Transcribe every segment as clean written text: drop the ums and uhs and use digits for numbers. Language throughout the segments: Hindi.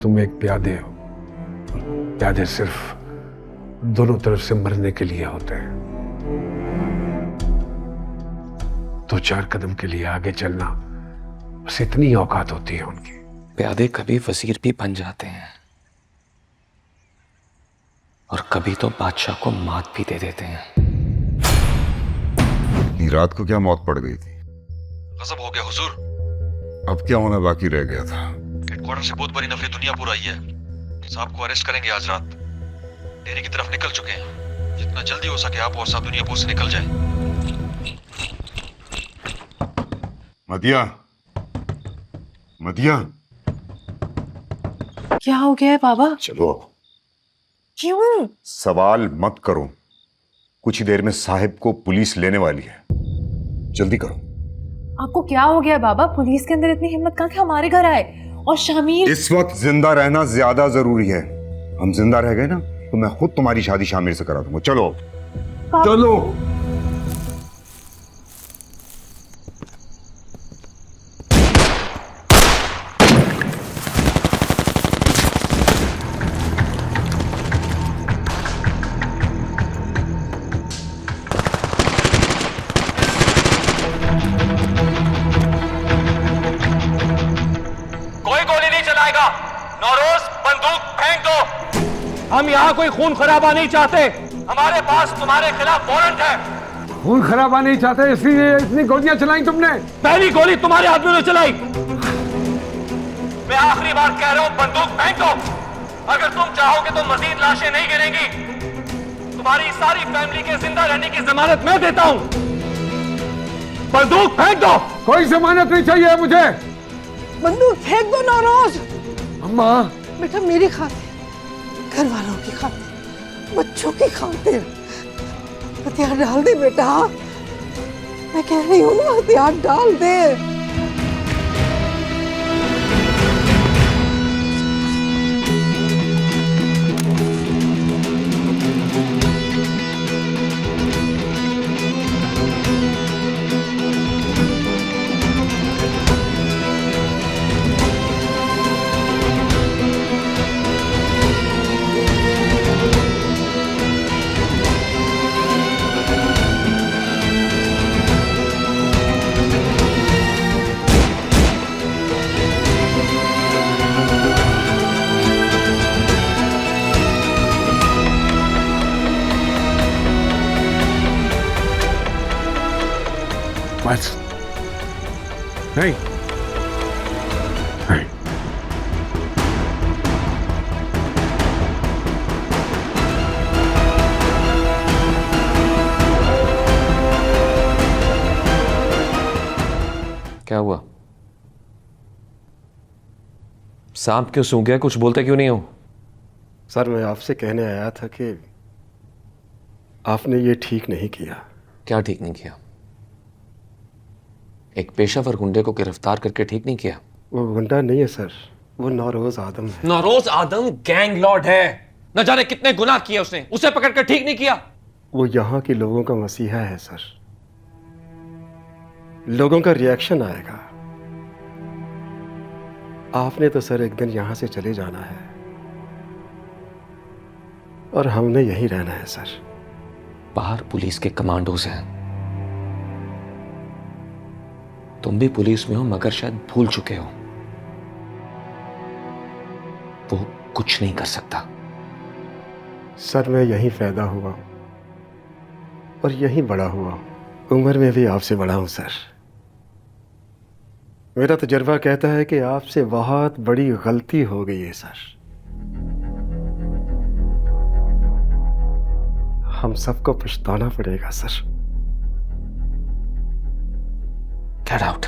तुम एक प्यादे हो। प्यादे सिर्फ दोनों तरफ से मरने के लिए होते हैं। 2-4 कदम के लिए आगे चलना, बस इतनी औकात होती है उनकी। प्यादे कभी वजीर भी बन जाते हैं और कभी तो बादशाह को मात भी दे देते हैं। इतनी रात को क्या मौत पड़ गई थी? गजब हो गया हुजूर। अब क्या होना बाकी रह गया था? हेडक्वार्टर से बहुत बड़ी नफरी दुनिया पूरा आई है। साहब को अरेस्ट करेंगे आज रात। डेरे की तरफ निकल चुके हैं। जितना जल्दी हो सके आप और साहब दुनिया पोस्ट से निकल जाए। मदिया, मदिया, क्या हो गया है बाबा? चलो। क्यों? सवाल मत करो। कुछ ही देर में साहिब को पुलिस लेने वाली है। जल्दी करो। आपको क्या हो गया है बाबा? पुलिस के अंदर इतनी हिम्मत कहाँ कि हमारे घर आए? और शामिर, इस वक्त जिंदा रहना ज्यादा जरूरी है। हम जिंदा रह गए ना तो मैं खुद तुम्हारी शादी शामिर से करा दूंगा। चलो चलो। कोई गोली नहीं चलाएगा। नौरोज, बंदूक फेंक दो। हम यहाँ कोई खून खराबा नहीं चाहते। हमारे पास तुम्हारे खिलाफ वारंट है। खून खराबा नहीं चाहते इसलिए इतनी गोलियां चलाई तुमने? पहली गोली तुम्हारे आदमियों ने चलाई। मैं आखिरी बार कह रहा हूँ, बंदूक फेंक दो। अगर तुम चाहोगे तो मजीद लाशें नहीं गिरेंगी। तुम्हारी सारी फैमिली के जिंदा रहने की जमानत मैं देता हूँ। बंदूक फेंक दो। कोई जमानत नहीं चाहिए मुझे। बंदूक फेंक दो नौरोज। अम्मा, बेटा मेरी खातिर, घर वालों की खातिर, बच्चों की खातिर हथियार डाल दे बेटा। मैं कह रही हूँ ना, हथियार डाल दे। बस नहीं, नहीं। क्या हुआ? सांप क्यों सूंघ गया? कुछ बोलते क्यों नहीं हो? सर, मैं आपसे कहने आया था कि आपने ये ठीक नहीं किया। क्या ठीक नहीं किया? एक पेशावर गुंडे को गिरफ्तार करके ठीक नहीं किया? वो गुंडा नहीं है सर, वो नौरोज आदम है। नौरोज आदम गैंग लॉर्ड है। न जाने कितने गुनाह किए उसने। उसे पकड़कर ठीक नहीं किया। वो यहाँ के लोगों का मसीहा है सर। लोगों का रिएक्शन आएगा। आपने तो सर एक दिन यहां से चले जाना है और हमने यहीं रहना है सर। बाहर पुलिस के कमांडोज हैं। तुम भी पुलिस में हो मगर शायद भूल चुके हो, वो कुछ नहीं कर सकता। सर, मैं यहीं पैदा हुआ हूं और यहीं बड़ा हुआ हूं। उम्र में भी आपसे बड़ा हूं सर। मेरा तजुर्बा कहता है कि आपसे बहुत बड़ी गलती हो गई है सर। हम सबको पछताना पड़ेगा sir. Get out.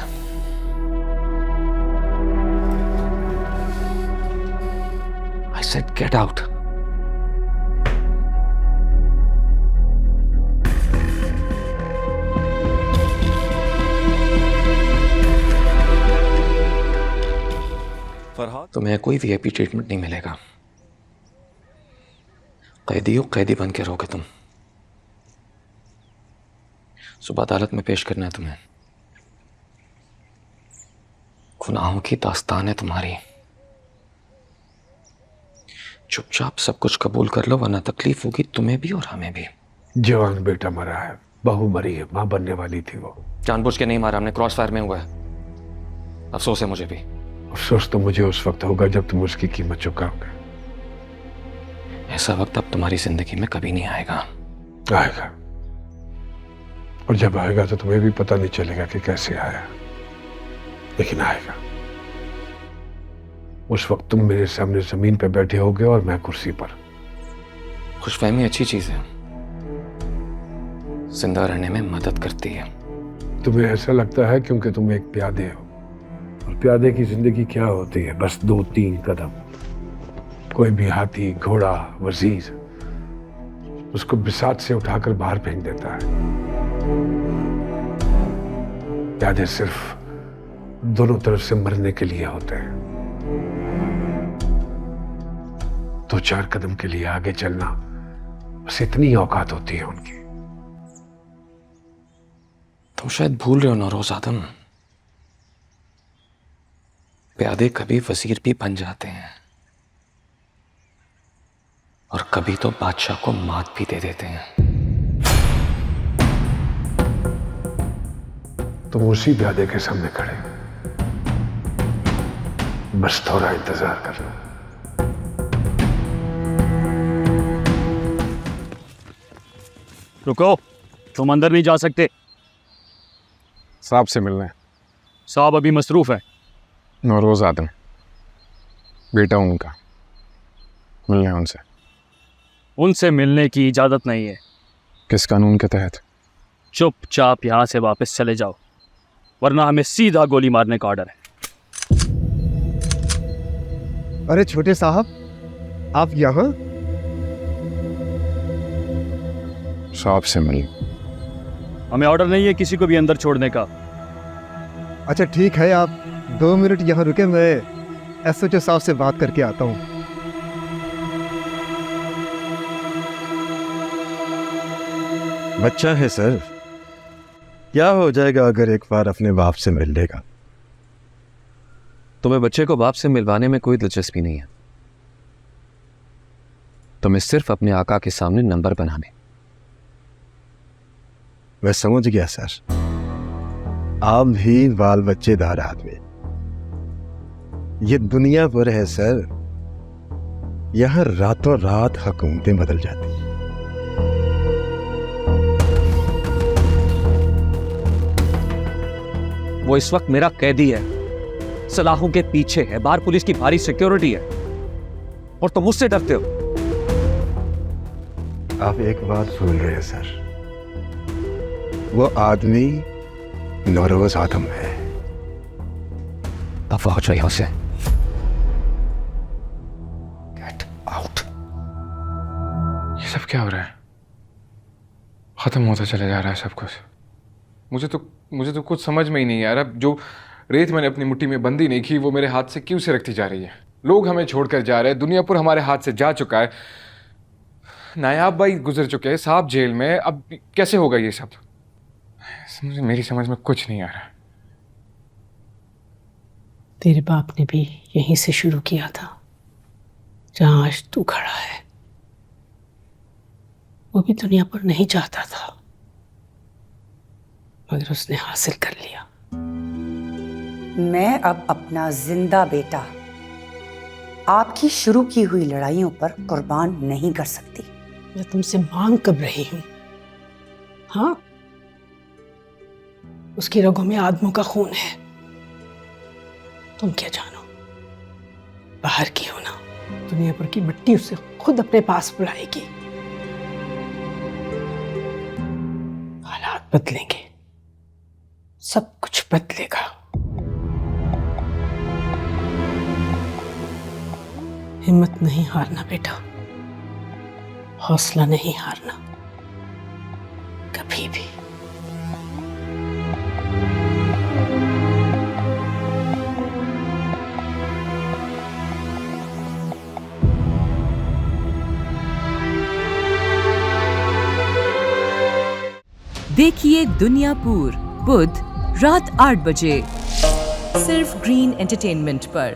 I said get out. Farhad, तुम्हें कोई वीआईपी ट्रीटमेंट नहीं मिलेगा। कैदी हो, कैदी बन के रहोगे तुम। सुबह अदालत में पेश करना है तुम्हें। गुनाहों की दास्तान है तुम्हारी। चुपचाप सब कुछ कबूल कर लो, वरना तकलीफ होगी तुम्हें भी और हमें भी। जवान बेटा मरा है, बहू मरी है, मां बनने वाली थी वो। जानबूझ के नहीं मारा, हमने क्रॉस फायर में हुआ है। अफसोस है मुझे भी। अफसोस तो मुझे उस वक्त होगा जब तुम उसकी कीमत चुकाओगे। ऐसा वक्त अब तुम्हारी जिंदगी में कभी नहीं आएगा। आएगा, और जब आएगा तो तुम्हें भी पता नहीं चलेगा कि कैसे आया, लेकिन आएगा। उस वक्त तुम मेरे सामने जमीन पर बैठे होगे और मैं कुर्सी पर। खुशफहमी अच्छी चीज है, जिंदा रहने में मदद करती है। तुम्हें ऐसा लगता है क्योंकि तुम एक प्यादे हो, और प्यादे की जिंदगी क्या होती है? बस 2-3 कदम। कोई भी हाथी, घोड़ा, वजीर उसको बिसात से उठाकर बाहर फेंक देता है। प्यादे सिर्फ दोनों तरफ से मरने के लिए होते हैं। 2-4 कदम के लिए आगे चलना, बस इतनी औकात होती है उनकी। तुम शायद भूल रहे हो नौरोज आदम, प्यादे कभी वजीर भी बन जाते हैं, और कभी तो बादशाह को मात भी दे देते हैं। तुम उसी प्यादे के सामने खड़े, बस थोड़ा इंतजार कर लो। रुको, तुम अंदर नहीं जा सकते। साहब से मिलना है। साहब अभी मसरूफ है। नौरोज आदम, बेटा उनका, मिलना है उनसे। उनसे मिलने की इजाज़त नहीं है। किस कानून के तहत? चुपचाप यहाँ से वापस चले जाओ, वरना हमें सीधा गोली मारने का ऑर्डर है। अरे छोटे साहब, आप यहाँ? साहब से मिल। हमें ऑर्डर नहीं है किसी को भी अंदर छोड़ने का। अच्छा ठीक है, आप 2 मिनट यहाँ रुके, मैं एसओटी साहब से बात करके आता हूँ। बच्चा है सर, क्या हो जाएगा अगर एक बार अपने बाप से मिल लेगा? तुम्हें बच्चे को बाप से मिलवाने में कोई दिलचस्पी नहीं है। तुम्हें सिर्फ अपने आका के सामने नंबर बनाने। मैं समझ गया सर, आप भी बाल बच्चेदार आदमी। ये दुनिया पर है सर, यहां रातों रात हुकूमतें बदल जाती हैं। वो इस वक्त मेरा कैदी है, सलाखों के पीछे है, बाहर पुलिस की भारी सिक्योरिटी है, और तुम मुझसे डरते हो। आप एक बात भूल रहे हैं सर, वो आदमी नौरोज आदम है। दफा हो जाओ यहां से। Get out. ये सब क्या हो रहा है? खत्म होता चला जा रहा है सब कुछ। मुझे तो कुछ समझ में ही नहीं आ रहा। जो रेत मैंने अपनी मुट्ठी में बंदी नहीं की, वो मेरे हाथ से क्यों से रखती जा रही है? लोग हमें छोड़कर जा रहे हैं, दुनियापुर हमारे हाथ से जा चुका है, नायाब भाई गुजर चुके हैं, साहब जेल में। अब कैसे होगा ये सब? मेरी समझ में कुछ नहीं आ रहा। तेरे बाप ने भी यहीं से शुरू किया था, जहां आज तू खड़ा है। वो भी दुनिया पर नहीं चाहता था, मगर उसने हासिल कर लिया। मैं अब अपना जिंदा बेटा आपकी शुरू की हुई लड़ाइयों पर कुर्बान नहीं कर सकती। मैं तुमसे मांग कर रही हूं। हाँ, उसकी रगों में आदमों का खून है। तुम क्या जानो, बाहर की हो ना, दुनिया भर की मिट्टी उसे खुद अपने पास बुलाएगी। हालात बदलेंगे, सब कुछ बदलेगा। हिम्मत नहीं हारना बेटा, हौसला नहीं हारना कभी भी। देखिए दुनियापुर बुध रात 8 बजे सिर्फ ग्रीन एंटरटेनमेंट पर।